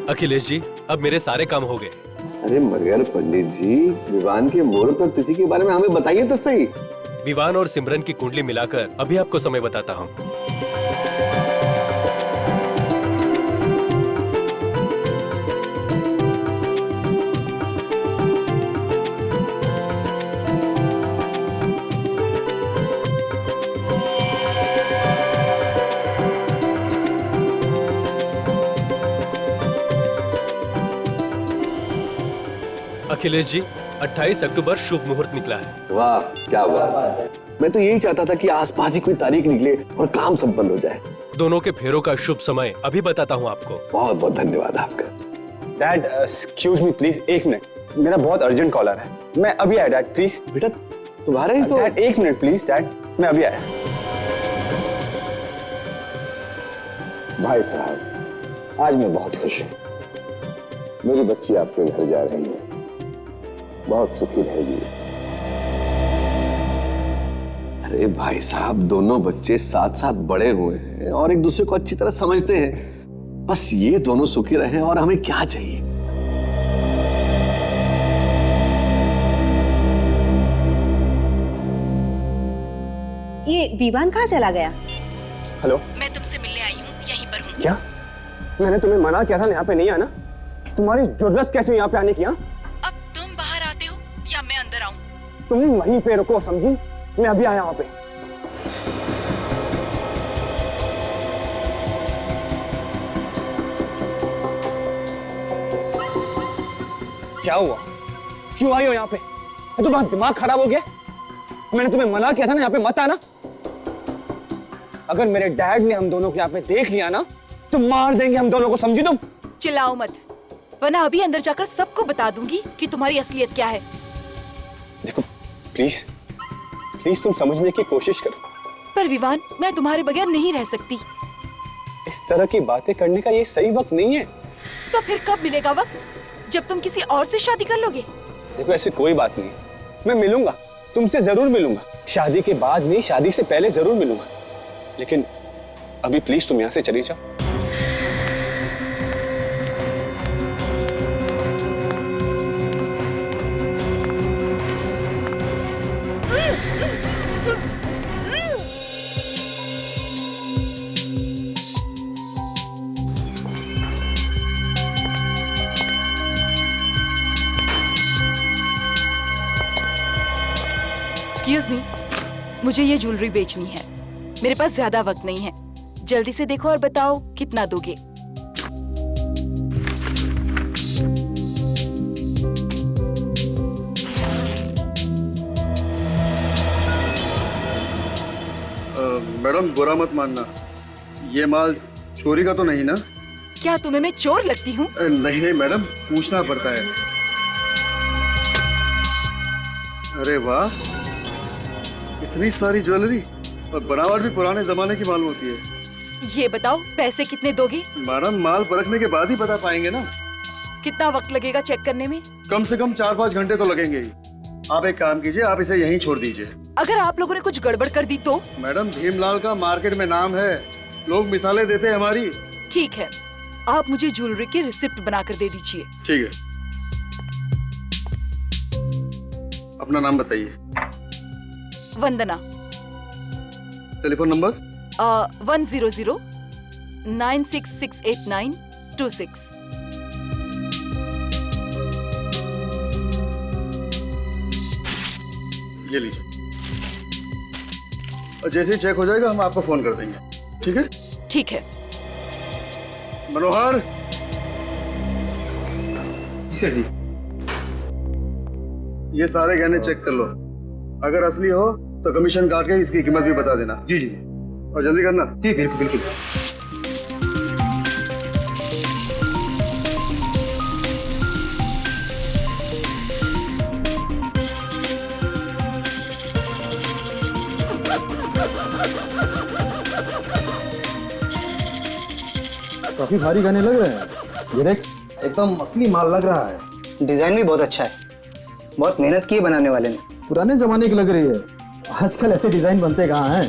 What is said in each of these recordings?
अखिलेश जी, अब मेरे सारे काम हो गए। अरे मगर पंडित जी, विवान के मुहूर्त और तिथि के बारे में हमें बताइए तो सही। विवान और सिमरन की कुंडली मिलाकर अभी आपको समय बताता हूँ। अखिलेश जी, 28 अक्टूबर शुभ मुहूर्त निकला है। वाह, क्या बात है। मैं तो यही चाहता था कि आसपास ही कोई तारीख निकले और काम संपन्न हो जाए। दोनों के फेरों का शुभ समय अभी बताता हूँ आपको। बहुत बहुत धन्यवाद आपका। डैड, एक्सक्यूज मी प्लीज, एक मिनट, मेरा बहुत अर्जेंट कॉल आ रहा है। मैं अभी आया डैड, प्लीज। बेटा तुम्हारा ही तो। डैड एक मिनट प्लीज, डैड मैं अभी आया। भाई साहब, आज मैं बहुत खुश हूँ। मेरी बच्ची आपके घर जा रही है, बहुत सुखी रहेगी। अरे भाई साहब, दोनों बच्चे साथ साथ बड़े हुए हैं और एक दूसरे को अच्छी तरह समझते हैं। बस ये दोनों सुखी रहें और हमें क्या चाहिए। ये विवान कहाँ चला गया? हेलो, मैं तुमसे मिलने आई हूँ, यहीं पर हूँ। क्या मैंने तुम्हें मना किया था यहाँ पे नहीं आना? तुम्हारी जरूरत कैसे यहाँ पे आने की? अब तुम बाहर आते हो या मैं अंदर आऊँ? तुम वहीं पे रुको, समझी? मैं अभी आया वहां पे। क्या हुआ? क्यों आई हो यहाँ पे? तुम्हारा दिमाग खराब हो गया? मैंने तुम्हें मना किया था ना यहाँ पे मत आना। अगर मेरे डैड ने हम दोनों को यहाँ पे देख लिया ना तो मार देंगे हम दोनों को, समझी तुम? चिल्लाओ मत, वरना अभी अंदर जाकर सबको बता दूंगी कि तुम्हारी असलियत क्या है। देखो प्लीज प्लीज, तुम समझने की कोशिश करो। पर विवान, मैं तुम्हारे बगैर नहीं रह सकती। इस तरह की बातें करने का ये सही वक्त नहीं है। तो फिर कब मिलेगा वक्त? जब तुम किसी और से शादी कर लोगे? देखो ऐसी कोई बात नहीं, मैं मिलूंगा, तुमसे जरूर मिलूंगा। शादी के बाद नहीं, शादी से पहले जरूर मिलूंगा। लेकिन अभी प्लीज तुम यहाँ से चली जाओ। एक्सक्यूज मी, मुझे ये ज्वेलरी बेचनी है। मेरे पास ज्यादा वक्त नहीं है, जल्दी से देखो और बताओ कितना दोगे। मैडम बुरा मत मानना, ये माल चोरी का तो नहीं ना? क्या तुम्हें मैं चोर लगती हूँ? नहीं नहीं मैडम, पूछना पड़ता है। अरे वाह, इतनी सारी ज्वेलरी और बनावट भी पुराने जमाने की मालूम होती है। ये बताओ पैसे कितने दोगे? मैडम माल परखने के बाद ही बता पाएंगे ना। कितना वक्त लगेगा चेक करने में? कम से कम 4-5 घंटे तो लगेंगे ही। आप एक काम कीजिए, आप इसे यहीं छोड़ दीजिए। अगर आप लोगों ने कुछ गड़बड़ कर दी तो? मैडम भीमलाल का मार्केट में नाम है, लोग मिसालें देते हैं हमारी। ठीक है, आप मुझे ज्वेलरी की रिसिप्ट बनाकर दे दीजिए। ठीक है, अपना नाम बताइए। वंदना। Telephone number? 100966892 ये लीजिए। और जैसे ही चेक हो जाएगा हम आपको फोन कर देंगे, ठीक है? ठीक है। मनोहर। सर जी। ये सारे गहने चेक कर लो, अगर असली हो तो कमीशन काट के इसकी कीमत भी बता देना। जी जी, और जल्दी करना। जी बिल्कुल बिल्कुल। काफी भारी गाने लग रहे हैं। ये देख, एकदम असली माल लग रहा है। डिजाइन भी बहुत अच्छा है, बहुत मेहनत की है बनाने वाले ने। पुराने जमाने की लग रही है, आजकल ऐसे डिजाइन बनते कहाँ हैं।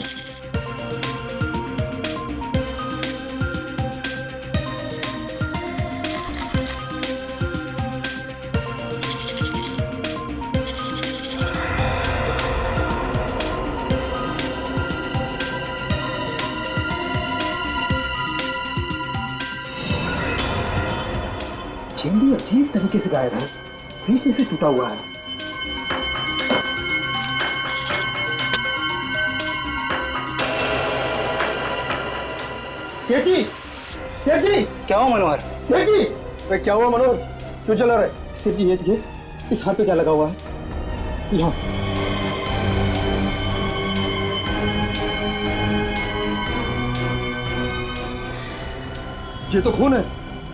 चेन भी अजीब तरीके से गायब है, बीच में से टूटा हुआ है। सेठ जी, सेठ जी, क्या हुआ मनोहर? सेठ जी! अरे क्या हुआ मनोहर? क्यों चला रहे? सेठ जी, ये देखिए, इस हाथ पे क्या लगा हुआ है? यहाँ। ये तो खून है।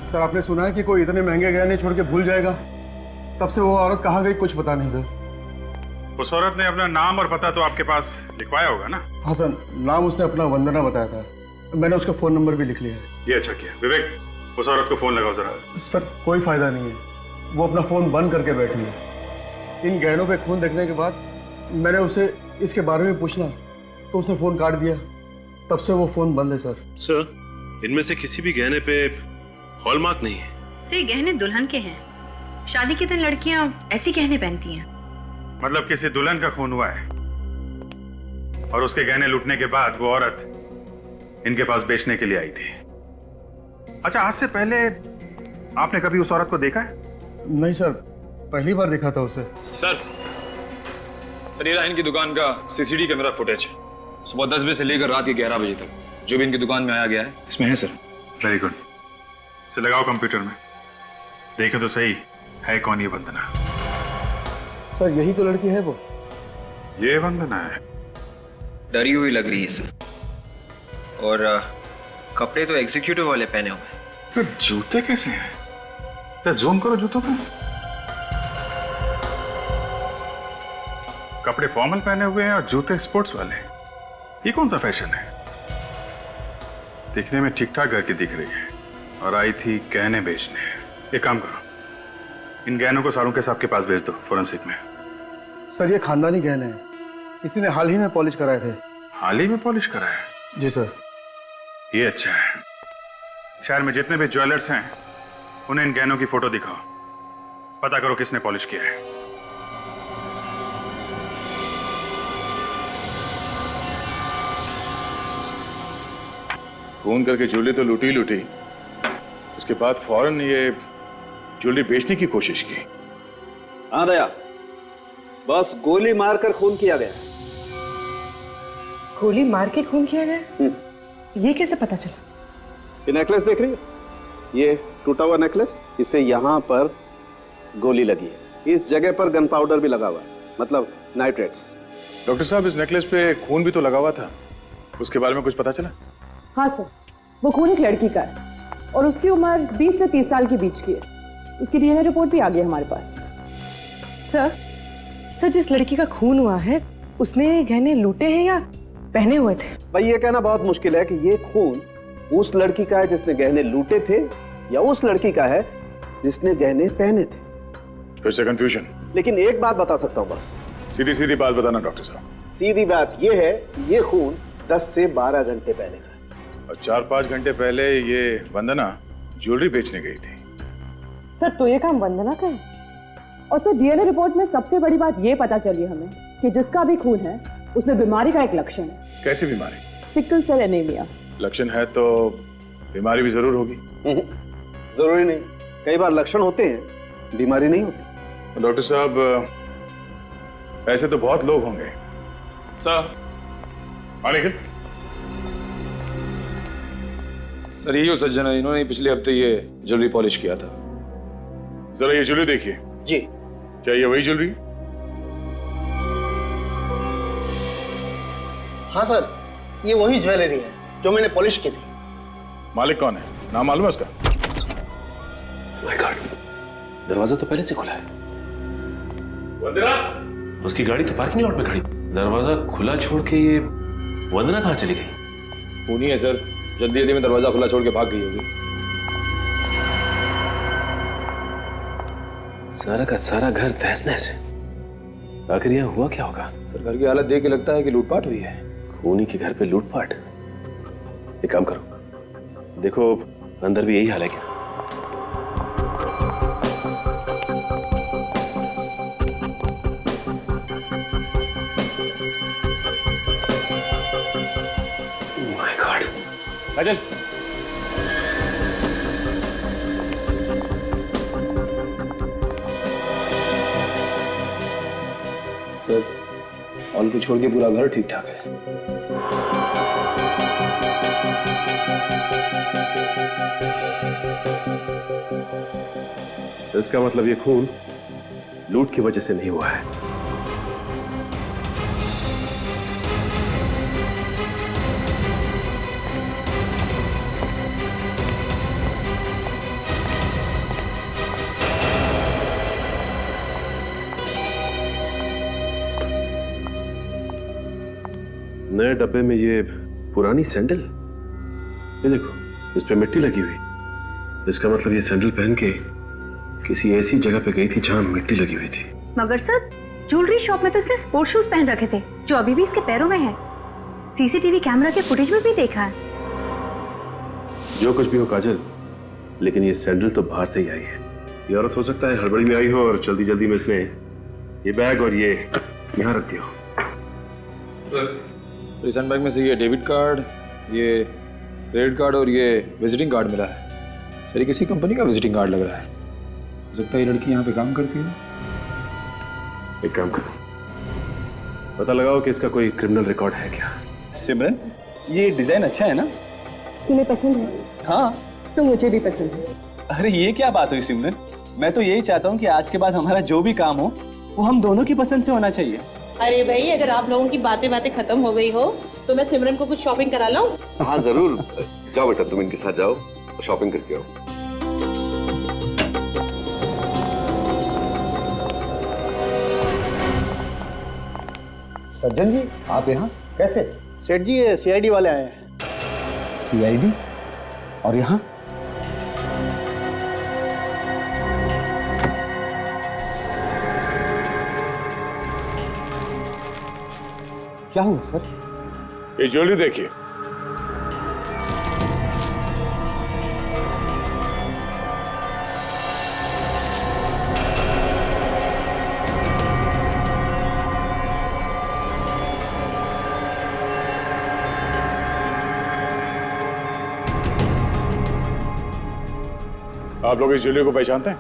सर आपने सुना है कि कोई इतने महंगे गहने छोड़ के भूल जाएगा? तब से वो औरत कहाँ गई कुछ पता नहीं सर। उस औरत ने अपना नाम और पता तो आपके पास लिखवाया होगा ना? हाँ सर, नाम उसने अपना वंदना बताया था। मैंने उसका फोन नंबर भी लिख लिया है। ये अच्छा किया। विवेक, उस औरत को फोन लगाओ जरा। सर कोई फायदा नहीं है, वो अपना फोन बंद करके बैठी है। इन गहनों पे खून देखने के बाद मैंने उसे इसके बारे में पूछना तो उसने फोन काट दिया। तब से वो फोन बंद है सर। सर, इनमें से किसी भी गहने पे हॉलमार्क नहीं है। से गहने दुल्हन के हैं। शादी के दिन लड़कियां ऐसी गहने पहनती हैं। मतलब किसी दुल्हन का खून हुआ है और उसके गहने लूटने के बाद वो औरत इनके पास बेचने के लिए आई थी। अच्छा, आज से पहले आपने कभी उस औरत को देखा है? नहीं सर, पहली बार देखा था उसे। सर ये रहा इनकी दुकान का सीसीटीवी कैमरा फुटेज। सुबह 10 बजे से लेकर रात के 11 बजे तक जो भी इनकी दुकान में आया गया है इसमें है सर। Very good. इसे लगाओ कंप्यूटर में, देखें तो सही है कौन ये वंदना। सर यही तो लड़की है वो। ये वंदना है। डरी हुई लग रही है सर, और कपड़े तो एग्जीक्यूटिव वाले पहने हुए हैं। फिर जूते कैसे हैं? तो जूम करो जूतों पे। कपड़े फॉर्मल पहने हुए हैं और जूते स्पोर्ट्स वाले। ये कौन सा फैशन है? दिखने में ठीक ठाक घर की दिख रही है और आई थी गहने बेचने। एक काम करो, इन गहनों को सारूके साहब के पास भेज दो फोरेंसिक में। सर ये खानदानी गहने हैं, किसी ने हाल ही में पॉलिश कराए थे। हाल ही में पॉलिश कराया? जी सर। ये अच्छा है। शहर में जितने भी ज्वेलर्स हैं उन्हें इन गहनों की फोटो दिखाओ, पता करो किसने पॉलिश किया है। फोन करके ज्वेलरी तो लूटी लूटी, उसके बाद फौरन ये ज्वेलरी बेचने की कोशिश की। हाँ दया, बस गोली मारकर खून किया गया। गोली मार के खून किया गया? ये कैसे पता चला? ये नेकलेस देख रही हो? ये टूटा हुआ नेकलेस, इसे यहाँ पर गोली लगी है। इस जगह पर गन पाउडर भी लगा हुआ है, मतलब नाइट्रेट्स। डॉक्टर साहब, इस नेकलेस पे खून भी तो लगा हुआ था, उसके बारे में कुछ पता चला? हाँ सर, वो खून एक लड़की का है और उसकी उम्र 20 से 30 साल के बीच की है। उसकी डीएनए रिपोर्ट भी आ गई हमारे पास। सर जिस लड़की का खून हुआ है उसने गहने लूटे हैं या पहने हुए थे? भाई ये कहना बहुत मुश्किल है कि ये खून उस लड़की का है जिसने गहने लूटे थे या उस लड़की का है जिसने गहने पहने थे। फिर से कंफ्यूजन। लेकिन एक बात बता सकता हूँ बस। सीधी सीधी बात बताना डॉक्टर साहब। सीधी बात ये है, ये खून 10 से 12 घंटे पहले का है। और 4-5 घंटे पहले ये वंदना ज्वेलरी बेचने गई थी। सर तो ये काम वंदना का है। और सर डीएनए रिपोर्ट में सबसे बड़ी बात ये पता चली हमें कि जिसका भी खून है उसमें बीमारी का एक लक्षण है। कैसी बीमारी? Sickle cell anaemia. लक्षण है तो बीमारी भी जरूर होगी। जरूरी नहीं, कई बार लक्षण होते हैं, बीमारी नहीं होती। डॉक्टर साहब, ऐसे तो बहुत लोग होंगे। सर सर ये सज्जन है, इन्होंने पिछले हफ्ते ये ज्वेलरी पॉलिश किया था। जरा ये ज्वेलरी देखिए। जी। क्या ये वही ज्वेलरी? हाँ सर, ये वही ज्वेलरी है जो मैंने पॉलिश की थी। मालिक कौन है? नाम मालूम है उसका? माय गॉड, दरवाजा तो पहले से खुला है। वंदना! उसकी गाड़ी तो पार्किंग लॉट में खड़ी, दरवाजा खुला छोड़ के ये वंदना कहाँ चली गई? खूनी है सर, जल्दी में दरवाजा खुला छोड़ के भाग गई होगी। सारा का सारा घर तहस नहस है। आखिर यह हुआ क्या होगा? सर घर की हालत देख के लगता है कि लूटपाट हुई है। खूनी के घर पे लूटपाट? एक काम करो, देखो अंदर भी यही हाल है क्या? My God. Kajal, sir, all को छोड़ के पूरा घर ठीक ठाक है। इसका मतलब ये खून लूट की वजह से नहीं हुआ है। नए डब्बे में ये पुरानी सैंडल, ये देखो इस पे मिट्टी लगी हुई। इसका मतलब ये सैंडल पहन के किसी ऐसी जगह पे गई थी जहां मिट्टी लगी हुई थी। मगर सर, ज्वेलरी शॉप में तो इसने स्पोर्ट्स शूज पहन रखे थे जो अभी भी इसके पैरों में है। सीसीटीवी कैमरा के फुटेज में भी देखा है। जो कुछ भी हो काजल, लेकिन ये सैंडल तो बाहर से ही आई है। ये औरत हो सकता है हड़बड़ी में आई हो और जल्दी जल्दी में इसने ये बैग और ये यहाँ रख दिया हो। तो इस हैंडबैग में से ये डेबिट कार्ड, ये क्रेडिट कार्ड और ये विजिटिंग कार्ड मिला है। सर, ये किसी कंपनी का विजिटिंग कार्ड लग रहा है। हो सकता है ये लड़की यहाँ पे काम करती है। एक काम करो, पता लगाओ कि इसका कोई क्रिमिनल रिकॉर्ड है क्या। सिमरन, ये डिजाइन अच्छा है ना? तुम्हें पसंद है? हाँ। तो मुझे भी पसंद है। अरे ये क्या बात हुई सिमरन, मैं तो यही चाहता हूँ कि आज के बाद हमारा जो भी काम हो वो हम दोनों की पसंद से होना चाहिए। अरे भाई, अगर आप लोगों की बातें खत्म हो गई हो तो मैं सिमरन को कुछ शॉपिंग करा लाऊं? हाँ जरूर, जाओ बेटा, तुम इनके साथ जाओ, शॉपिंग करके आओ। सज्जन जी, आप यहाँ कैसे? सेठ जी, ये सीआईडी वाले आए हैं। सीआईडी? और यहाँ? क्या हुआ सर? ये ज्वेलरी देखिए। आप लोग इस ज्वेलरी को पहचानते हैं?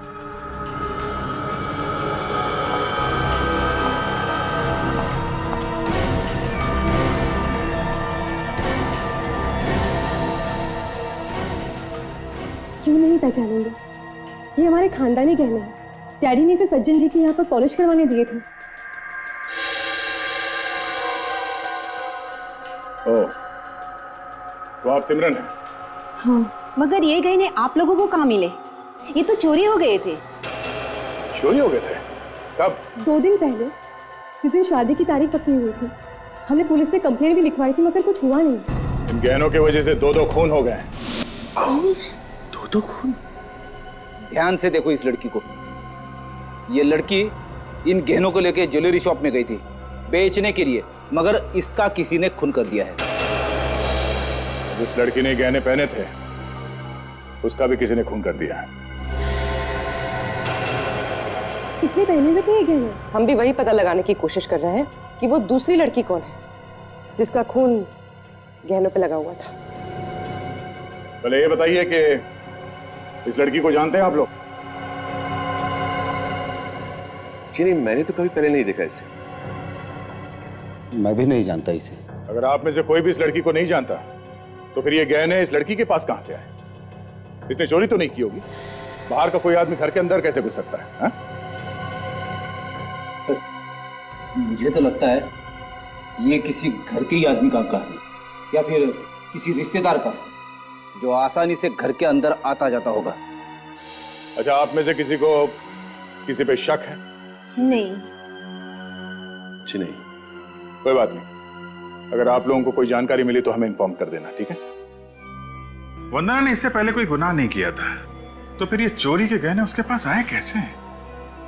क्यों नहीं पहचानेंगे? ये हमारे खानदानी गहने हैं। डैडी ने इसे सज्जन जी के यहाँ पर पॉलिश करवाने दिए थे। ओह, तो आप सिमरन हैं? हाँ। मगर ये गहने आप लोगों को कहाँ मिले? ये तो चोरी हो गए थे। चोरी हो गए थे? कब? 2 दिन पहले, जिस दिन शादी की तारीख पक्की हुई थी। हमने पुलिस में कंप्लेंट भी लिखवाई थी, मगर कुछ हुआ नहीं। इन गहनों की वजह से 2 खून हो गए। दो खून? ध्यान से देखो इस लड़की को। ये लड़की इन गहनों को लेके ज्वेलरी शॉप में गई थी बेचने के लिए, मगर इसका किसी ने खून कर दिया है। जिस लड़की ने गहने पहने थे उसका भी किसी ने खून कर दिया है। किसने पहने हुए थे ये गहने? हम भी वही पता लगाने की कोशिश कर रहे हैं कि वो दूसरी लड़की कौन है जिसका खून गहनों पे लगा हुआ था। पहले ये बताइए कि इस लड़की को जानते हैं आप लोग? जी नहीं, मैंने तो कभी पहले नहीं देखा इसे। मैं भी नहीं जानता इसे। अगर आप में से कोई भी इस लड़की को नहीं जानता तो फिर ये गहने इस लड़की के पास कहां से आए? इसने चोरी तो नहीं की होगी? बाहर का कोई आदमी घर के अंदर कैसे घुस सकता है? हा? सर, मुझे तो लगता है ये किसी घर के ही आदमी का है या फिर किसी रिश्तेदार का, जो आसानी से घर के अंदर आता जाता होगा। अच्छा, आप में से किसी को किसी पे शक है? नहीं। जी नहीं। कोई बात नहीं, अगर आप लोगों को कोई जानकारी मिली तो हमें इन्फॉर्म कर देना, ठीक है? वंदना ने इससे पहले कोई गुनाह नहीं किया था, तो फिर ये चोरी के गहने उसके पास आए कैसे?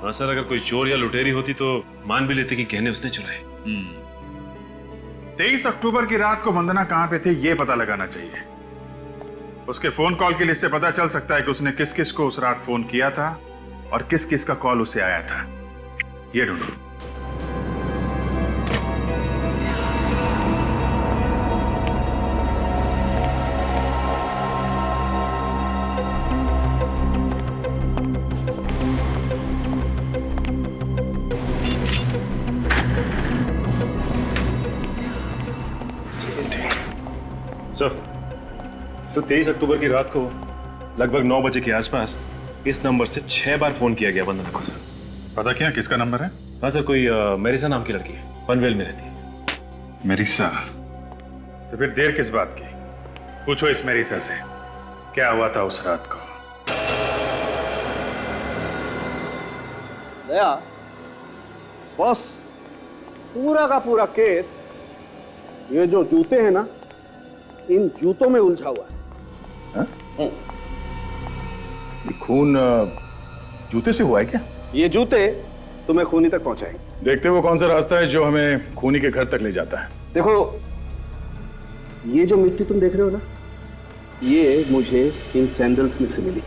हाँ सर, अगर कोई चोर या लुटेरी होती तो मान भी लेते कि गहने उसने चुराए। 23 अक्टूबर की रात को वंदना कहां पे थे ये पता लगाना चाहिए। उसके फोन कॉल की लिस्ट से पता चल सकता है कि उसने किस किस को उस रात फोन किया था और किस किस का कॉल उसे आया था। ये ढूंढो। तो 23 अक्टूबर की रात को लगभग 9 बजे के आसपास इस नंबर से 6 बार फोन किया गया वंदना को सर। पता किया किसका नंबर है? हाँ सर, कोई मेरिसा नाम की लड़की है, पनवेल में रहती है। मेरिसा? तो फिर देर किस बात की? पूछो इस मेरिसा से क्या हुआ था उस रात को। दया, बॉस, पूरा का पूरा केस ये जो जूते हैं ना, इन जूतों में उलझा हुआ है। ये खून जूते से हुआ है क्या? ये जूते तुम्हें खूनी तक पहुंचाएंगे। देखते वो कौन सा रास्ता है जो हमें खूनी के घर तक ले जाता है। देखो, ये जो मिट्टी तुम देख रहे हो ना, ये मुझे इन सैंडल्स में से मिली,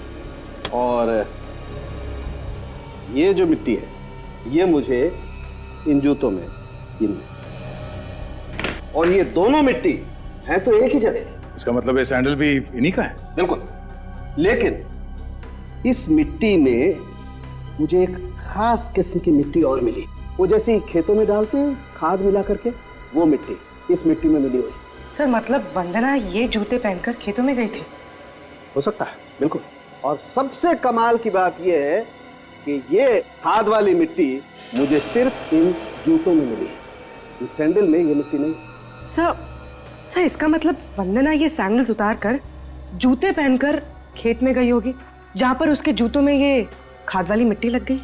और ये जो मिट्टी है ये मुझे इन जूतों में मिली, और ये दोनों मिट्टी है तो एक ही जगह। इसका मतलब ये सैंडल भी इन्हीं का है? बिल्कुल, लेकिन इस मिट्टी में मुझे एक खास किस्म की मिट्टी और मिली, वो जैसे खेतों में डालते हैं खाद मिला करके, वो मिट्टी इस मिट्टी में मिली हुई। सर मतलब वंदना ये जूते पहनकर खेतों में गई थी? हो सकता है, बिल्कुल। और सबसे कमाल की बात यह है कि ये खाद वाली मिट्टी मुझे सिर्फ इन जूतों में मिली है, इन सैंडल में ये मिट्टी नहीं। सर इसका मतलब वंदना ये सैंडल्स उतार कर जूते पहनकर खेत में गई होगी, जहां पर उसके जूतों में ये खाद वाली मिट्टी लग गई।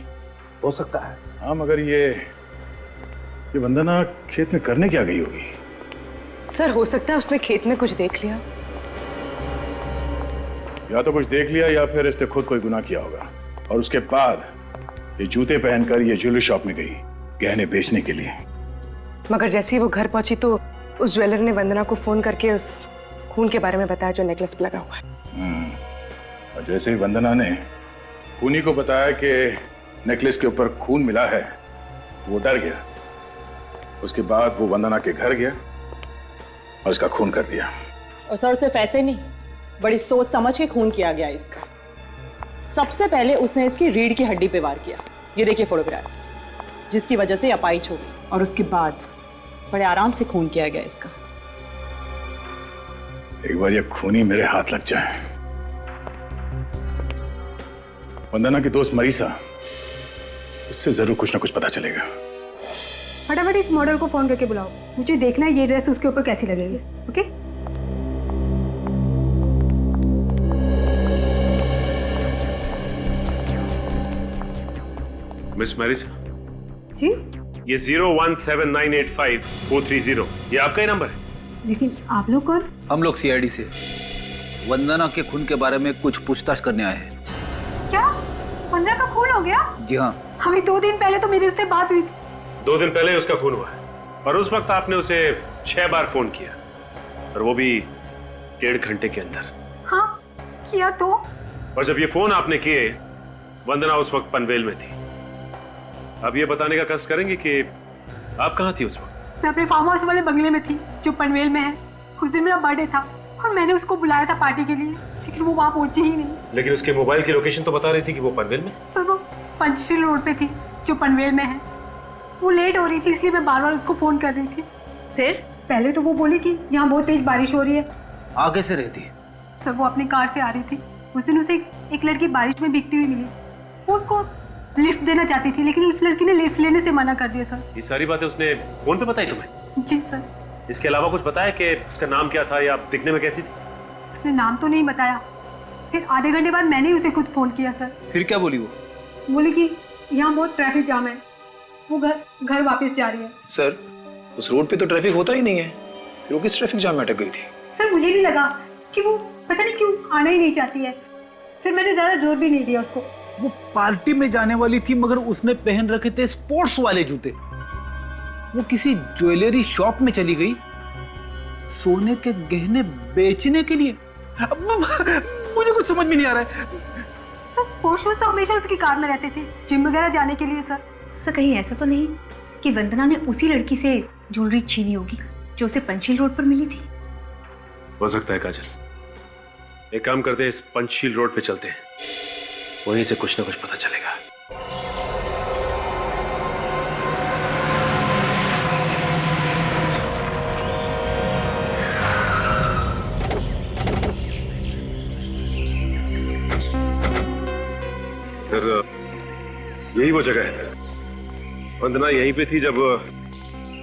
हो सकता है। हाँ, मगर ये वंदना खेत में करने क्या गई होगी? सर हो सकता है उसने खेत में कुछ देख लिया, या तो कुछ देख लिया या फिर इसने खुद कोई गुनाह किया होगा, और उसके बाद ये जूते पहनकर ये ज्वेलरी शॉप में गई गहने बेचने के लिए। मगर जैसे ही वो घर पहुंची तो उस ज्वेलर ने वंदना को फोन करके उस खून के बारे में बताया जो नेकलेस पे लगा हुआ है। और जैसे ही वंदना ने खूनी को बताया कि नेकलेस के ऊपर खून मिला है, वो डर गया। उसके बाद वो वंदना के घर गया और इसका खून कर दिया। और सर सिर्फ ऐसे नहीं, बड़ी सोच समझ के खून किया गया इसका। सबसे पहले उसने इसकी रीढ़ की हड्डी पे वार किया, ये देखिए फोटोग्राफ्स, जिसकी वजह से अपाइच हो गई। और उसके बाद बड़े आराम से खून किया गया इसका। एक बार ये खूनी मेरे हाथ लग जाए। वंदना की दोस्त मरीसा, उससे जरूर कुछ ना कुछ पता चलेगा। फटाफट इस मॉडल को फोन करके बुलाओ, मुझे देखना है ये ड्रेस उसके ऊपर कैसी लगेगी। ओके? मिस मैरिसा जी? ये 017985430 ये आपका ही नंबर है? लेकिन आप लोग कौन? हम लोग सीआईडी से वंदना के खून के बारे में कुछ पूछताछ करने आए हैं। क्या वंदना का खून हो गया? जी हाँ। हमें 2 दिन पहले तो मेरी उससे बात हुई थी। 2 दिन पहले उसका खून हुआ है, और उस वक्त आपने उसे 6 बार फोन किया, और वो भी 1.5 घंटे के अंदर। हाँ किया तो। और जब ये फोन आपने किए, वंदना उस वक्त पनवेल में थी। अब ये बताने का कष्ट करेंगे कि आप कहाँ थी उस वक्त? मैं अपने फार्म हाउस वाले बंगले में थी जो पनवेल में है। उस दिन मेरा बर्थडे था और मैंने उसको बुलाया था पार्टी के लिए, लेकिन वो वहाँ पहुंची ही नहीं। लेकिन उसके मोबाइल की लोकेशन तो बता रही थी कि वो पनवेल में। सर वो पंचशील रोड पे थी जो पनवेल में है। वो लेट हो रही थी इसलिए मैं बार बार उसको फोन कर रही थी। फिर पहले तो वो बोली कि यहाँ बहुत तेज बारिश हो रही है। आगे से रहती है? सर वो अपनी कार से आ रही थी। उस दिन उसे एक लड़की बारिश में भीगती हुई मिली। वो उसको लिफ्ट देना चाहती थी, लेकिन उस लड़की ने लिफ्ट लेने से मना कर दिया। सर ये सारी बातें उसने फोन पे बताई तुम्हें? जी सर। इसके अलावा कुछ बताया कि उसका नाम क्या था या दिखने में कैसी थी? उसने नाम तो नहीं बताया। फिर आधे घंटे बाद मैंने उसे खुद फोन किया। सर फिर क्या बोली वो? बोली कि यहाँ बहुत ट्रैफिक जाम है, वो घर वापस जा रही है। सर उस रोड पे तो ट्रैफिक होता ही नहीं है, फिर वो किस ट्रैफिक जाम में अटक गई थी? सर मुझे भी लगा कि वो पता नहीं क्यों आना ही नहीं चाहती है। फिर मैंने ज्यादा जोर भी नहीं दिया उसको। वो पार्टी में जाने वाली थी, मगर उसने पहन रखे थे स्पोर्ट्स वाले जूते। वो किसी ज्वेलरी शॉप में चली गई सोने के गहने बेचने के लिए। मुझे कुछ समझ में नहीं आ रहा है। स्पोर्ट्स शूज तो हमेशा उसकी कार में रहते थे जिम वगैरह जाने के लिए। सर कहीं ऐसा तो नहीं कि वंदना ने उसी लड़की से ज्वेलरी छीनी होगी जो उसे पंचशील रोड पर मिली थी? हो सकता है काजल। एक काम करते हैं, इस पंचशील रोड पे चलते हैं, वहीं से कुछ ना कुछ पता चलेगा। सर यही वो जगह है सर। वंदना यहीं पे थी जब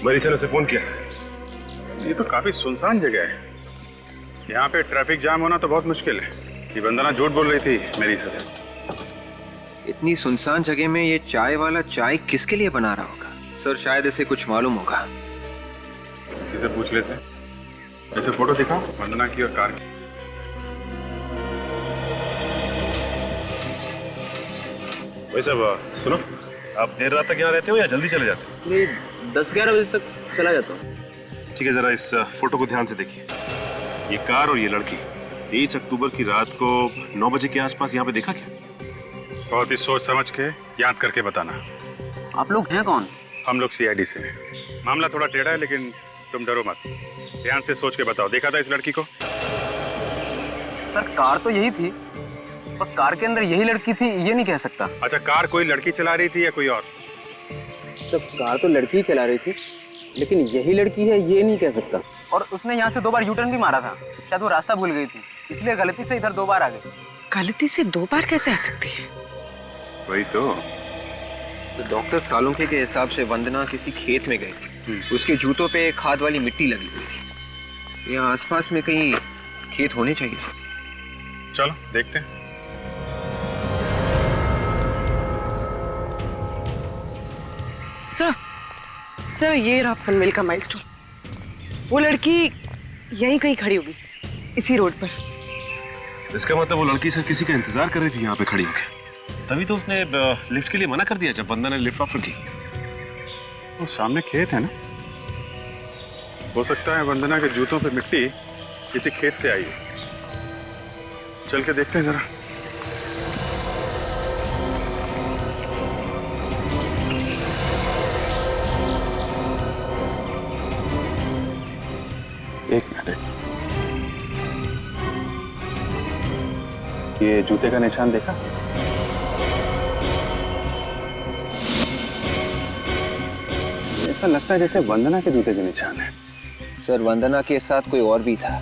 मरीसा ने उसे फोन किया सर। ये तो काफी सुनसान जगह है, यहाँ पे ट्रैफिक जाम होना तो बहुत मुश्किल है। ये वंदना झूठ बोल रही थी मरीसा से। इतनी सुनसान जगह में ये चाय वाला चाय किसके लिए बना रहा होगा? सर शायद इसे कुछ मालूम होगा। किसी से पूछ लेते हैं। ऐसे फोटो दिखाओ वंदना की और कार की। भाई साहब सुनो, आप देर रात तक यहाँ रहते हो या जल्दी चले जाते हो? मैं 10-11 बजे तक चला जाता हूँ। ठीक है, जरा इस फोटो को ध्यान से देखिए। ये कार और ये लड़की 23 अक्टूबर की रात को 9 बजे के आसपास यहाँ पे देखा क्या? बहुत ही सोच समझ के याद करके बताना। आप लोग हैं कौन? हम लोग सीआईडी से हैं। मामला थोड़ा टेढ़ा है लेकिन तुम डरो मत। ध्यान से सोच के बताओ, देखा था इस लड़की को? सर कार तो यही थी, पर कार के अंदर यही लड़की थी ये नहीं कह सकता। अच्छा, कार कोई लड़की चला रही थी या कोई और? सर कार तो लड़की ही चला रही थी, लेकिन यही लड़की है ये नहीं कह सकता। और उसने यहाँ से 2 बार यूटर्न भी मारा था, शायद वो रास्ता भूल गई थी, इसलिए गलती से इधर 2 बार आ गई। गलती से 2 बार कैसे आ सकती है? वही तो डॉक्टर सालुंखे के हिसाब से वंदना किसी खेत में गई थी। उसके जूतों पे खाद वाली मिट्टी लगी हुई थी। यहाँ आसपास में कहीं खेत होने चाहिए सर। चलो देखते हैं। सर ये रहा पनवेल का माइलस्टोन। वो लड़की यहीं कहीं खड़ी होगी, इसी रोड पर। इसका मतलब वो लड़की सर किसी का इंतजार कर रही थी यहाँ पे खड़ी होकर, तभी तो उसने लिफ्ट के लिए मना कर दिया जब वंदना ने लिफ्ट ऑफर की। वो सामने खेत है ना, हो सकता है वंदना के जूतों पे मिट्टी किसी खेत से आई है। चल के देखते हैं जरा। एक मिनट, ये जूते का निशान देखा? ऐसा लगता है जैसे वंदना के जूते के निशान है। सर वंदना के साथ कोई और भी था,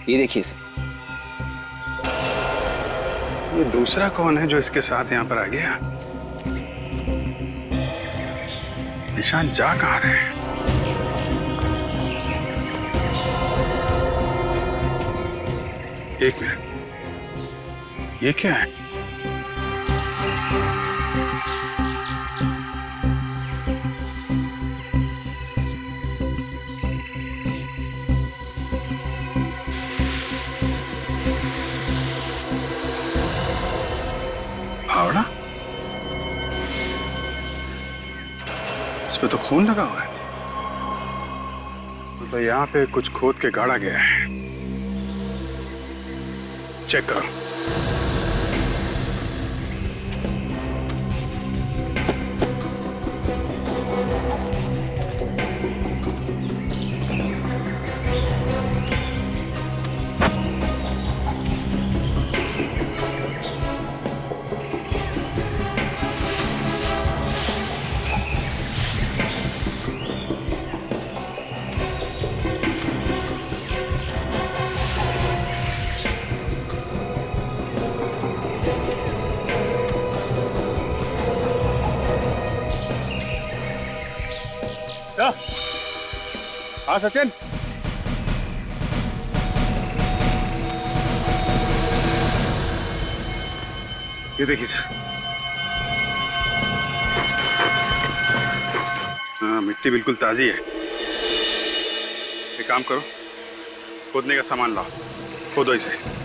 ये देखिए सर। ये दूसरा कौन है जो इसके साथ यहाँ पर आ गया? निशान जा कहाँ रहे हैं? एक मिनट, ये क्या है? फावड़ा? इस पे तो खून लगा हुआ है। तो यहाँ पे कुछ खोद के गाड़ा गया है। चेक करो। हाँ सचिन, ये देखिए सर। हाँ, मिट्टी बिल्कुल ताजी है। एक काम करो, खोदने का सामान लाओ, खोदो इसे।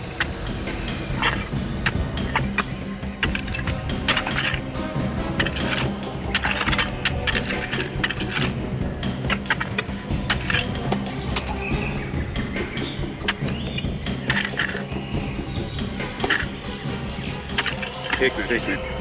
एक मिनट।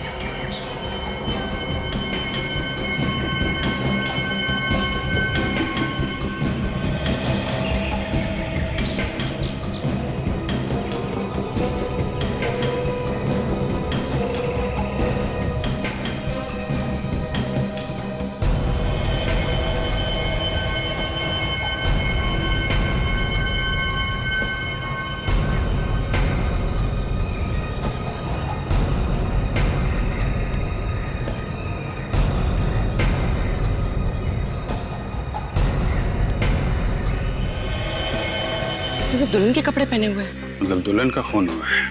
इसने तो दुल्हन के कपड़े पहने हुए हैं। मतलब दुल्हन का खून हुआ है।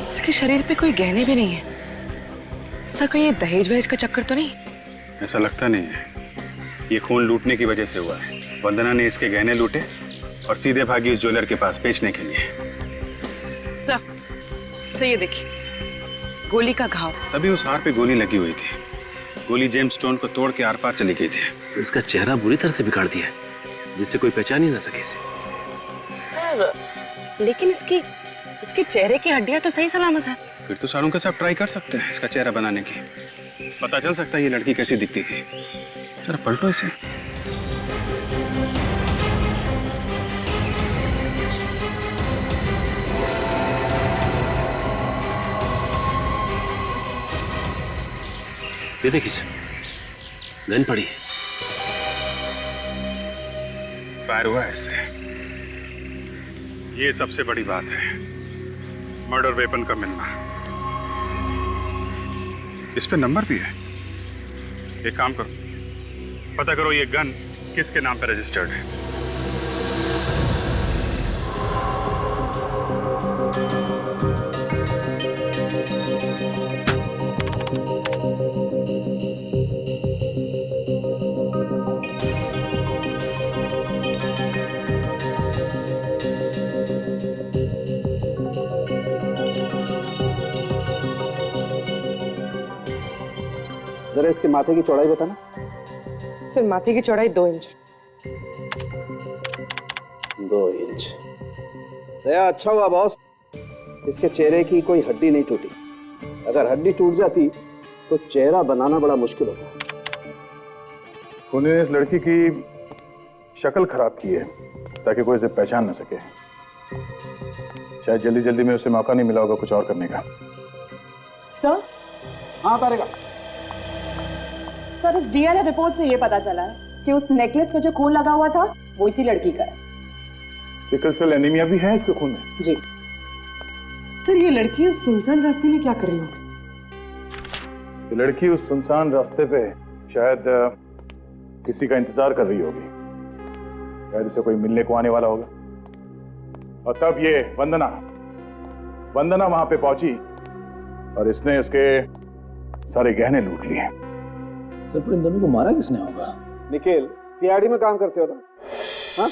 इसके शरीर पे कोई गहने भी नहीं है। सर कहीं ये दहेज वहेज का चक्कर तो नहीं? ऐसा लगता नहीं है। ये खून लूटने की वजह से हुआ है। वंदना ने इसके गहने लूटे और सीधे भागी उस ज्वेलर के पास बेचने के लिए। सर ये देखिए, गोली का घाव। तभी उस हार पे गोली लगी हुई थी। गोली जेम्स स्टोन को तोड़ के आर पार चली गई थी। इसका चेहरा बुरी तरह से बिगाड़ दिया है, जिससे कोई पहचान ही ना सके इसे। सर लेकिन इसके चेहरे की हड्डियां तो सही सलामत है। फिर तो सालों के साथ ट्राई कर सकते हैं इसका चेहरा बनाने की। पता चल सकता है ये लड़की कैसी दिखती थी। जरा पलटो इसे। ये देखिए सर, गन पड़ी है। फायर हुआ है इससे। ये सबसे बड़ी बात है, मर्डर वेपन का मिलना। इस पे नंबर भी है। एक काम करो, पता करो ये गन किसके नाम पे रजिस्टर्ड है। जरा इसके माथे की चौड़ाई बताना। सर माथे की चौड़ाई 2 इंच। 2 इंच। दया, अच्छा हुआ बॉस, इसके चेहरे की कोई हड्डी नहीं टूटी। अगर हड्डी टूट जाती तो चेहरा बनाना बड़ा मुश्किल होता। खूनी ने इस लड़की की शक्ल खराब की है ताकि कोई इसे पहचान न सके। शायद जल्दी जल्दी में उसे मौका नहीं मिला होगा कुछ और करने का। सर? हाँ तारिका। सर इस डीएनए रिपोर्ट से ये पता चला है कि उस नेकलेस पे जो खून लगा हुआ था वो इसी लड़की का है। सिकल सेल एनीमिया भी है इसके खून में? जी। सर ये लड़की उस सुनसान रास्ते में क्या कर रही होगी? ये लड़की उस सुनसान रास्ते पे शायद किसी का इंतजार कर रही होगी। शायद इसे कोई मिलने को आने वाला होगा। और तब ये वंदना वहां पे पहुंची और इसने उसके सारे गहने लूट लिए। सर पर इन दोनों को मारा किसने होगा? निखिल, सीआईडी में काम करते हो ना? हाँ?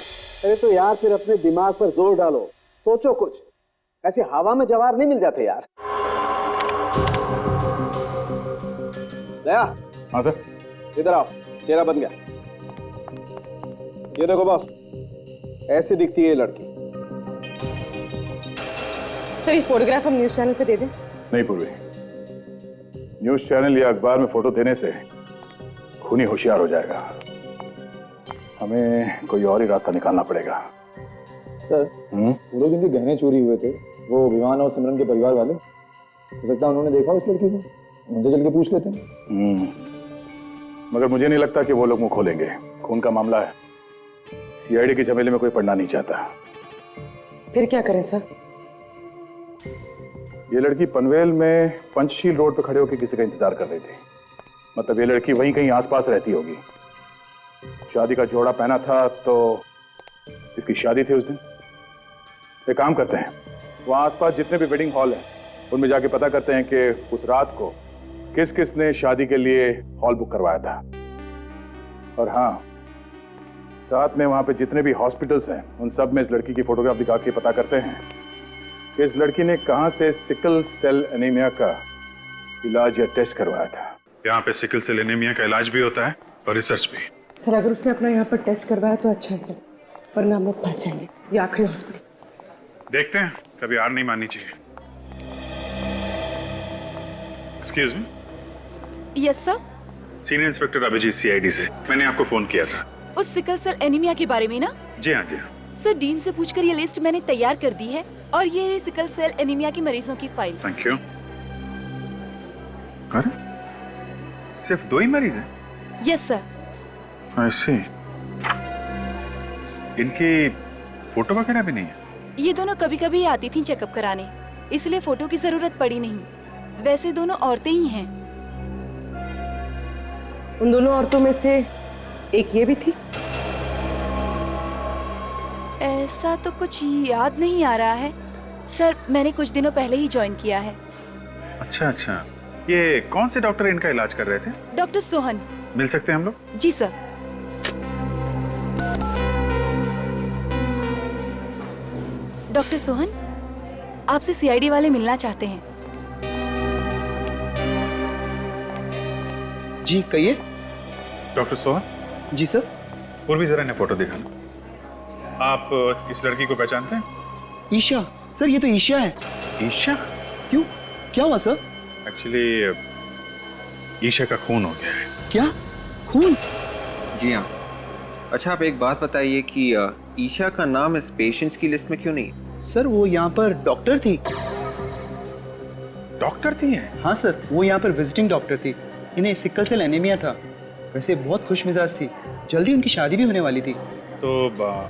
अरे तो यार फिर अपने दिमाग पर जोर डालो, सोचो कुछ। ऐसे हवा में जवार नहीं मिल जाते यार। दया। हाँ सर। इधर आओ, चेहरा बन गया। ये देखो बॉस, ऐसी दिखती है ये लड़की। सर ये फोटोग्राफ हम न्यूज चैनल पे दे दें? नहीं पूर्वी, न्यूज चैनल या अखबार में फोटो देने से खूनी होशियार हो जाएगा। हमें कोई और ही रास्ता निकालना पड़ेगा। सर वो लोग जिनके गहने चोरी हुए थे वो विवान और सिमरन के परिवार वाले, हो सकता है उन्होंने देखा उस लड़की को, उनसे चल के पूछ लेते हैं। मगर मुझे नहीं लगता कि वो लोग मुंह खोलेंगे। खून का मामला है, सीआईडी के झमेले में कोई पड़ना नहीं चाहता। फिर क्या करें सर? ये लड़की पनवेल में पंचशील रोड पर खड़े होकर किसी का इंतजार कर रही थी। मतलब ये लड़की वहीं कहीं आसपास रहती होगी। शादी का जोड़ा पहना था तो इसकी शादी थी उस दिन। एक काम करते हैं, वहां आसपास जितने भी वेडिंग हॉल हैं उनमें जाके पता करते हैं कि उस रात को किस किस ने शादी के लिए हॉल बुक करवाया था। और हाँ, साथ में वहां पे जितने भी हॉस्पिटल्स हैं उन सब में इस लड़की की फोटोग्राफ दिखा के पता करते हैं कि इस लड़की ने कहां से सिकल सेल एनीमिया का इलाज या टेस्ट करवाया था। यहाँ पे सिकल सेल एनीमिया का इलाज भी होता है और रिसर्च भी। सर अगर उसने अपना यहाँ पर टेस्ट करवाया तो अच्छा है सर, वरना हम लोग फंस जाएंगे। ये आखिरी हॉस्पिटल। देखते हैं, कभी हार नहीं माननी चाहिए। Excuse me. Yes sir. Senior inspector Abhijeet CID से। मैंने आपको फोन किया था उस सिकल सेल एनीमिया के बारे में ना? जी हाँ जी हाँ। सर डीन से पूछकर ये लिस्ट मैंने तैयार कर दी है और ये सिकल सेल एनीमिया के मरीजों की फाइल। Thank you. अरे सिर्फ 2 ही मरीज हैं? Yes sir. I see. इनकी फोटो वगैरह भी नहीं है? ये दोनों कभी कभी आती थी चेकअप कराने, इसलिए फोटो की जरूरत पड़ी नहीं। वैसे दोनों औरतें ही हैं। उन दोनों औरतों में से एक ये भी थी। ऐसा तो कुछ याद नहीं आ रहा है सर, मैंने कुछ दिनों पहले ही ज्वाइन किया है। अच्छा अच्छा, ये कौन से डॉक्टर इनका इलाज कर रहे थे? डॉक्टर सोहन। मिल सकते हैं हम लोग? जी सर। डॉक्टर सोहन, आपसे सीआईडी वाले मिलना चाहते हैं। जी कहिए। डॉक्टर सोहन। जी सर। पूर्वी जरा ने फोटो दिखा। आप इस लड़की को पहचानते हैं? ईशा सर, ये तो ईशा है। ईशा? क्यों, क्या हुआ सर? एक्चुअली ईशा का खून हो गया है। क्या खून? जी हाँ। अच्छा आप एक बात बताइए कि ईशा का नाम इस पेशेंट्स की लिस्ट में क्यों नहीं? सर वो यहाँ पर डॉक्टर थी। डॉक्टर थी? हाँ सर, वो यहाँ पर विजिटिंग डॉक्टर थी। इन्हें सिकल सेल एनीमिया था। वैसे बहुत खुश मिजाज थी। जल्दी उनकी शादी भी होने वाली थी। तो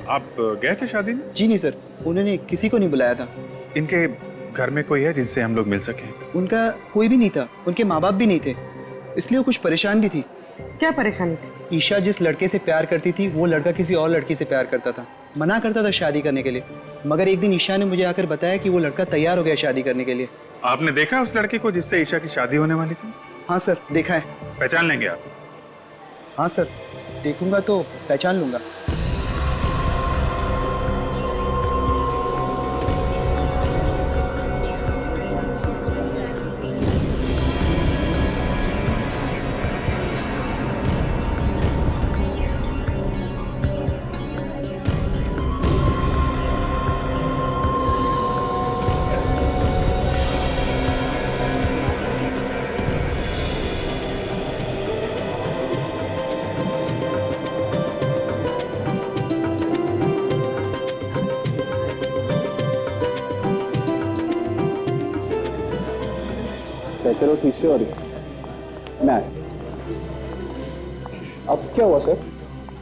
आप गए थे शादी में? जी नहीं सर, उन्होंने किसी को नहीं बुलाया था। इनके घर में कोई है जिनसे हम लोग मिल सकें? उनका कोई भी नहीं था, उनके माँ बाप भी नहीं थे, इसलिए वो कुछ परेशान भी थी। क्या परेशानी थी? ईशा जिस लड़के से प्यार करती थी वो लड़का किसी और लड़की से प्यार करता था। मना करता था शादी करने के लिए, मगर एक दिन ईशा ने मुझे आकर बताया कि वो लड़का तैयार हो गया शादी करने के लिए। आपने देखा उस लड़के को जिससे ईशा की शादी होने वाली थी? हाँ सर, देखा है। पहचान लेंगे आप? हाँ सर, देखूंगा तो पहचान लूंगा। चलो ठीक से। और मैं अब क्या हुआ सर?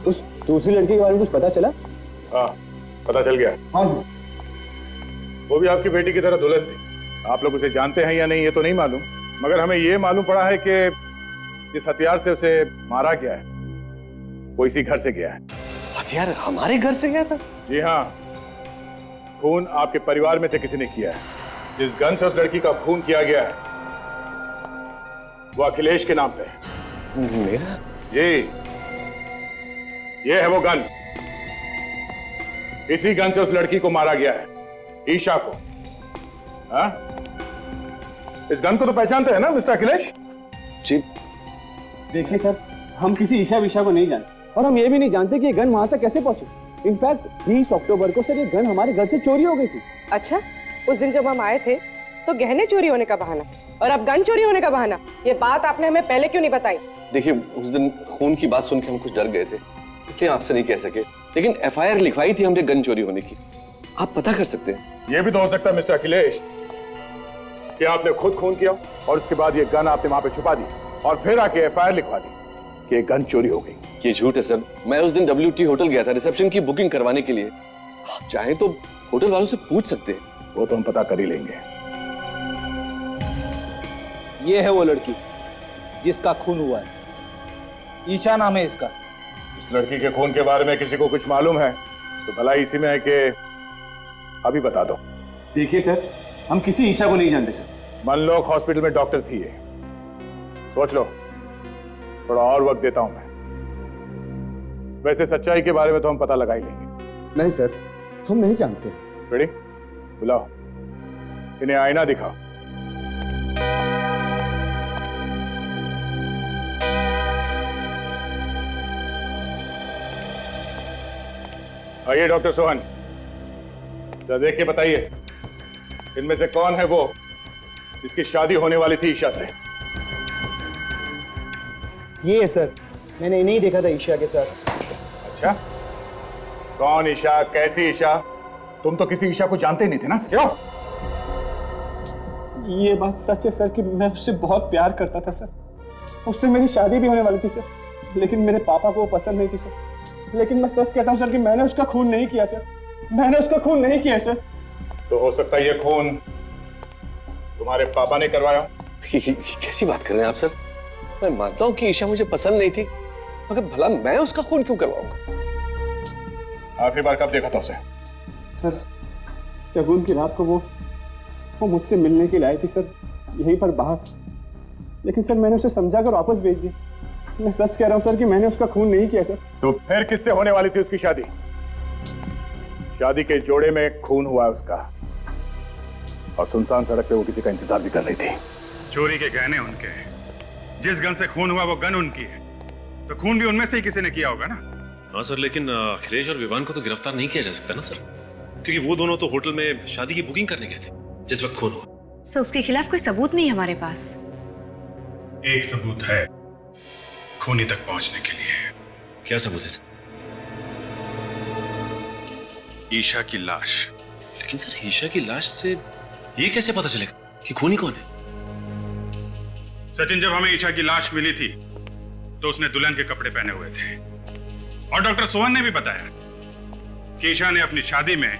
उस दूसरी लड़की के बारे में कुछ पता चला? हाँ पता चल गया। हाँ वो भी आपकी बेटी की तरह दुल्हन थी। आप लोग उसे जानते हैं या नहीं ये तो नहीं मालूम, मगर हमें ये मालूम पड़ा है कि जिस हथियार से उसे मारा गया है वो इसी घर से गया है। हथियार हमारे घर से गया था? जी हाँ, खून आपके परिवार में से किसी ने किया है। जिस गन से उस लड़की का खून किया गया है वो अखिलेश के नाम पे है। मेरा? ये है वो गन। इसी गन से उस लड़की को मारा गया है, ईशा को। हाँ? इस गन को तो पहचानते हैं ना मिस्टर अखिलेश? जी देखिए सर, हम किसी ईशा विशा को नहीं जानते और हम ये भी नहीं जानते कि ये गन वहां तक कैसे पहुंची। इनफैक्ट 20 अक्टूबर को सर ये गन हमारे घर से चोरी हो गई थी। अच्छा, उस दिन जब हम आए थे तो गहने चोरी होने का बहाना और अब गन चोरी होने का बहाना। ये बात आपने हमें पहले क्यों नहीं बताई? देखिए उस दिन खून की बात सुन के हम कुछ डर गए थे, इसलिए आपसे नहीं कह सके, लेकिन एफआईआर लिखवाई थी हमने गन चोरी होने की। आप पता कर सकते हैं। यह भी तो हो सकता है मिस्टर अखिलेश कि आपने खुद खून किया और उसके बाद ये गन आपने वहां पे छुपा दी और फिर आके एफआईआर लिखवा दी कि गन चोरी हो गई। ये झूठ है सर। मैं उस दिन WT होटल गया था रिसेप्शन की बुकिंग करवाने के लिए। आप चाहें तो होटल वालों से पूछ सकते हैं। वो तो हम पता कर ही लेंगे। ये है वो लड़की जिसका खून हुआ है, ईशा नाम है इसका। इस लड़की के खून के बारे में किसी को कुछ मालूम है तो भला इसी में है कि अभी बता दो। देखिए सर, हम किसी ईशा को नहीं जानते सर। मनलोक हॉस्पिटल में डॉक्टर थी ये। सोच लो, थोड़ा और वक्त देता हूं मैं। वैसे सच्चाई के बारे में तो हम पता लगा ही लेंगे। नहीं सर, हम नहीं जानते। रेडी? बुलाओ इन्हें, आईना दिखाओ। आइए डॉक्टर सोहन, जरा देख के बताइए इनमें से कौन है वो जिसकी शादी होने वाली थी ईशा से? ये है सर, मैंने इन्हें ही देखा था ईशा के साथ। अच्छा, कौन ईशा, कैसी ईशा? तुम तो किसी ईशा को जानते नहीं थे ना, क्यों? ये बात सच है सर कि मैं उससे बहुत प्यार करता था सर। उससे मेरी शादी भी होने वाली थी सर, लेकिन मेरे पापा को वो पसंद नहीं थी सर। लेकिन मैं सच कहता हूँ सर कि मैंने उसका खून नहीं किया सर। मैंने उसका खून नहीं किया सर। तो हो सकता है ये खून तुम्हारे पापा ने करवाया। कैसी बात कर रहे हैं आप सर? मैं मानता हूं कि ईशा मुझे पसंद नहीं थी, मगर भला मैं उसका खून क्यों करवाऊंगा? आखिरी बार कब देखा था उसे? सर शगुन की रात को वो मुझसे मिलने के लिए आई थी सर, यहीं पर बाहर। लेकिन सर मैंने उसे समझा कर वापस भेज दिया। मैं सच कह रहा हूँ सर कि मैंने उसका खून नहीं किया सर। तो फिर किससे होने वाली थी उसकी शादी? शादी के जोड़े में खून हुआ उसका, और सुनसान सड़क पे वो किसी का इंतजार भी कर रही थी। चोरी के गहने उनके हैं, जिस गन से खून हुआ वो गन उनकी है, तो खून भी उनमें से ही किसी ने किया होगा ना। हाँ सर, लेकिन अखिलेश और विवान को तो गिरफ्तार नहीं किया जा सकता ना सर, क्योंकि वो दोनों तो होटल में शादी की बुकिंग करने गए थे जिस वक्त खून हुआ। सर उसके खिलाफ कोई सबूत नहीं हमारे पास। एक सबूत है खूनी तक पहुंचने के लिए। क्या सबूत है सर? ईशा की लाश। लेकिन सर ईशा की लाश से ये कैसे पता चलेगा कि खूनी कौन है? सचिन, जब हमें ईशा की लाश मिली थी तो उसने दुल्हन के कपड़े पहने हुए थे, और डॉक्टर सोहन ने भी बताया कि ईशा ने अपनी शादी में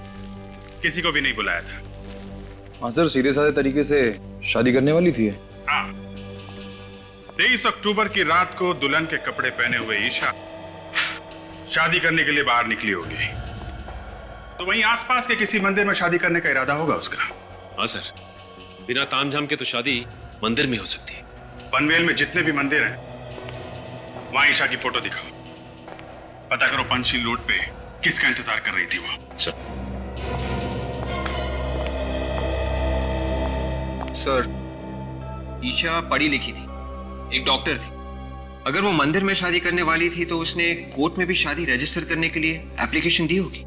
किसी को भी नहीं बुलाया था। हाँ सर, सीधे साधे तरीके से शादी करने वाली थी। हाँ, 23 अक्टूबर की रात को दुल्हन के कपड़े पहने हुए ईशा शादी करने के लिए बाहर निकली होगी, तो वहीं आसपास के किसी मंदिर में शादी करने का इरादा होगा उसका। हाँ सर, बिना तामझाम के तो शादी मंदिर में हो सकती है। पनवेल में जितने भी मंदिर हैं वहां ईशा की फोटो दिखाओ, पता करो पंचशील रोड पे किसका इंतजार कर रही थी वो। सर, ईशा पढ़ी लिखी थी, एक डॉक्टर थी। अगर वो मंदिर में शादी करने वाली थी तो उसने कोर्ट में भी शादी रजिस्टर करने के लिए एप्लीकेशन दी होगी।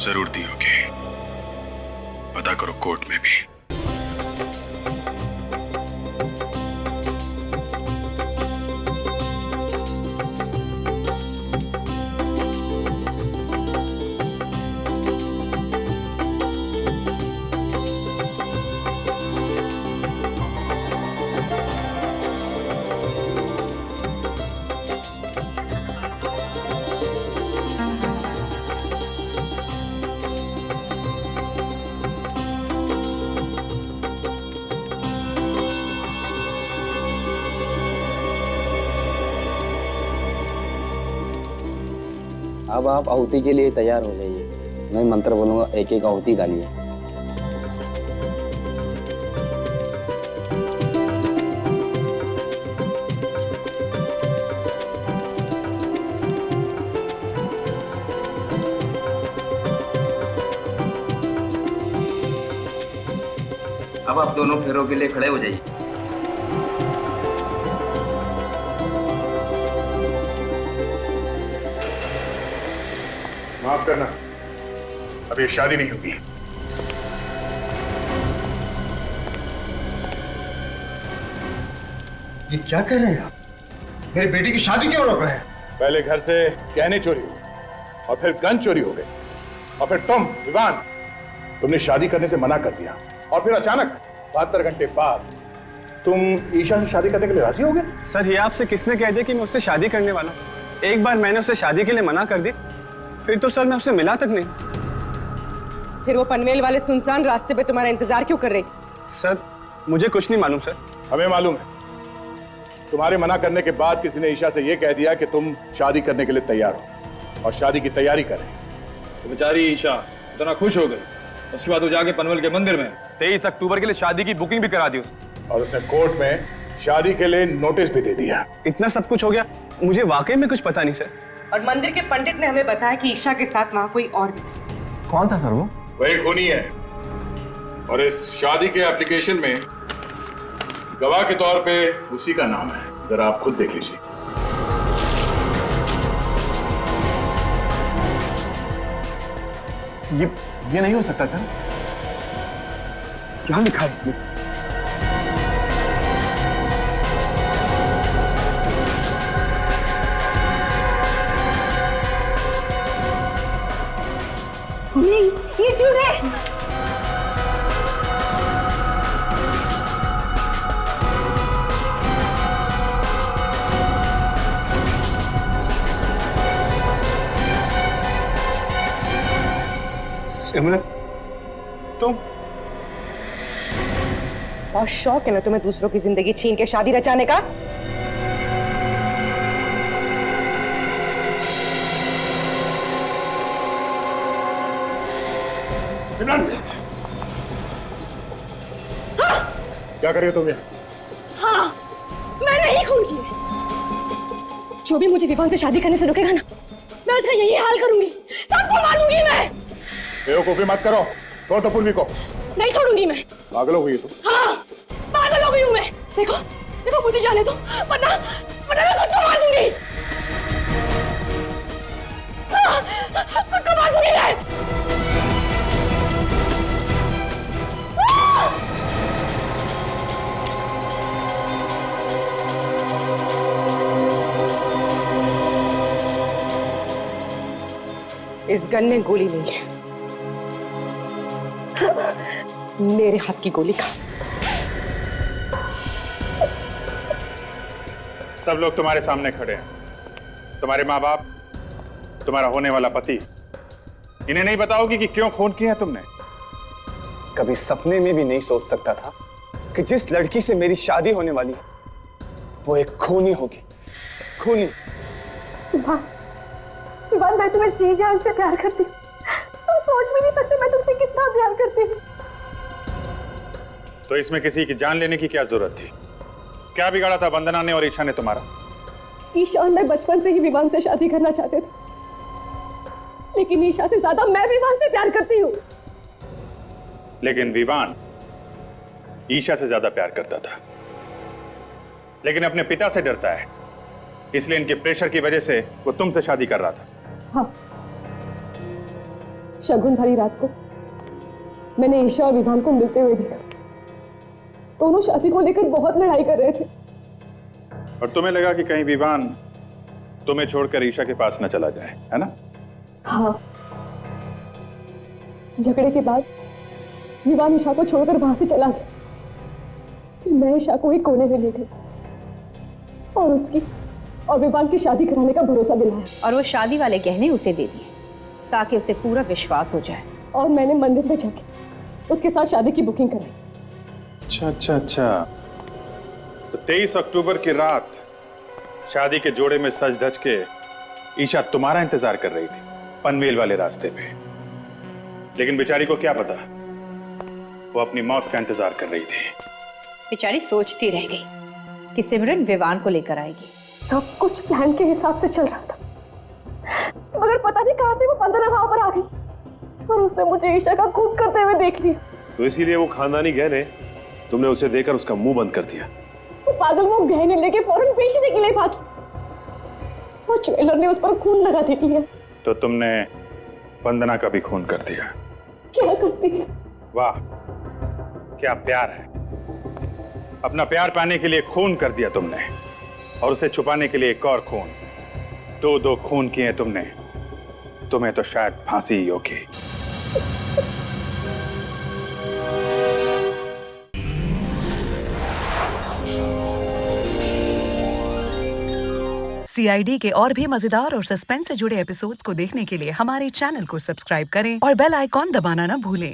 जरूर दी होगी, पता करो कोर्ट में भी। अब आप आहुति के लिए तैयार हो जाइए। मैं मंत्र बोलूंगा, एक एक आहुति डालिए। अब आप दोनों फेरों के लिए खड़े हो जाइए। माफ करना, अब ये शादी नहीं होगी। ये क्या कह रहे हैं आप? मेरी बेटी की शादी क्यों रोक रहे हैं? पहले घर से गहने चोरी हुए, और फिर गन चोरी हो गए, और फिर तुम विवान, तुमने शादी करने से मना कर दिया, और फिर अचानक 72 घंटे बाद तुम ईशा से शादी करने के लिए राजी हो गए। सर, ये आपसे किसने कह दिया कि मैं उससे शादी करने वाला हूँ? एक बार मैंने उससे शादी के लिए मना कर दी, फिर तो सर मैं उससे मिला तक नहीं। फिर वो पनवेल वाले सुनसान रास्ते पे तुम्हारा इंतजार क्यों कर रही? सर, मुझे कुछ नहीं मालूम सर। हमें मालूम है, तुम्हारे मना करने के बाद किसी ने ईशा से यह कह दिया कि तुम शादी करने के लिए तैयार हो और शादी की तैयारी करें। तो बेचारी ईशा इतना खुश हो गई, उसके बाद वो जाके पनवेल के मंदिर में 23 अक्टूबर के लिए शादी की बुकिंग भी करा दी उसने, और उसने कोर्ट में शादी के लिए नोटिस भी दे दिया। इतना सब कुछ हो गया, मुझे वाकई में कुछ पता नहीं सर। और मंदिर के पंडित ने हमें बताया कि ईशा के साथ वहाँ कोई और भी था। कौन था सर वो? वही खूनी है, और इस शादी के एप्लीकेशन में गवाह के तौर पे उसी का नाम है। जरा आप खुद देख लीजिए। ये नहीं हो सकता सर। क्या लिखा है इसमें? नहीं, ये झूठ है। सिमरन, तुम? बहुत शौक है ना तुम्हें दूसरों की जिंदगी छीन के शादी रचाने का? सिमरन! क्या कर रही हो तुम ये? हाँ, मैंने ही खून किए। जो भी मुझे विवान से शादी करने से रोकेगा ना, मैं उसका यही हाल करूंगी, सबको मारूंगी मैं। बेवकूफी मत करो, छोड़ दो पूर्वी को। नहीं छोड़ूंगी मैं। पागल हो गई तुम। हाँ, पागल हो गई हूँ मैं। देखो, देखो मुझे जाने दो, वरना मैं खुद को मार दूंगी। खुद को मार दूंगी मैं। इस गन में गोली नहीं है, मेरे हाथ की गोली का। सब लोग तुम्हारे सामने खड़े हैं, तुम्हारे माँ बाप, तुम्हारा होने वाला पति। इन्हें नहीं बताओगी कि क्यों खून किया तुमने? कभी सपने में भी नहीं सोच सकता था कि जिस लड़की से मेरी शादी होने वाली है वो एक खूनी होगी। खूनी। विवान, मैं तुम्हें जी जान से प्यार करती हूँ। तुम सोच भी नहीं सकते मैं तुमसे कितना प्यार करती हूँ। तो इसमें किसी की जान लेने की क्या जरूरत थी? क्या बिगाड़ा था वंदना ने और ईशा ने तुम्हारा? ईशा और मैं बचपन से ही विवान से शादी करना चाहते थे, लेकिन ईशा से ज्यादा मैं विवान से प्यार करती हूँ। लेकिन विवान ईशा से ज्यादा प्यार करता था, लेकिन अपने पिता से डरता है, इसलिए इनके प्रेशर की वजह से वो तुमसे शादी कर रहा था। हाँ, शगुन भरी रात को मैंने ईशा और विवान को मिलते हुए देखा। दोनों शादी को लेकर बहुत लड़ाई कर रहे थे। और तुम्हें लगा कि कहीं विवान तुम्हें छोड़कर ईशा के पास न चला जाए, है ना? हाँ, झगड़े के बाद विवान ईशा को छोड़कर वहां से चला गया। फिर मैं ईशा को एक कोने में ले गई और उसकी और विवान की शादी कराने का भरोसा दिलाया। और वो शादी वाले गहने उसे दे दिए ताकि उसे पूरा विश्वास हो जाए। और मैंने मंदिर में जाके उसके साथ शादी की बुकिंग कराई। अच्छा अच्छा अच्छा, तो 23 अक्टूबर की रात शादी के जोड़े में सज धज के ईशा तुम्हारा इंतजार कर रही थी पनवेल वाले रास्ते पे। लेकिन बेचारी को क्या पता, वो अपनी मौत का इंतजार कर रही थी। बेचारी सोचती रह गई कि सिमरन विवान को लेकर आएगी। सब कुछ प्लान के हिसाब से चल रहा था, मगर पता नहीं कहां से वो वंदना वहां पर आ गई और उसने मुझे ईशा का खून करते हुए देख लिया। तो इसीलिए वो खानदानी गहने तुमने उसे देकर उसका मुंह बंद कर दिया। वो पागल वो गहने लेके फौरन बेचने के लिए भागी। वो ज्वेलर ने उस पर खून लगा देख लिया। तो तुमने वंदना का भी खून कर दिया। क्या करती है? वाह, क्या प्यार है। अपना प्यार पाने के लिए खून कर दिया तुमने, और उसे छुपाने के लिए एक और खून। दो खून किए तुमने। तुम्हें तो शायद फांसी ही होगी। CID के और भी मजेदार और सस्पेंस से जुड़े एपिसोड्स को देखने के लिए हमारे चैनल को सब्सक्राइब करें और बेल आइकॉन दबाना ना भूलें।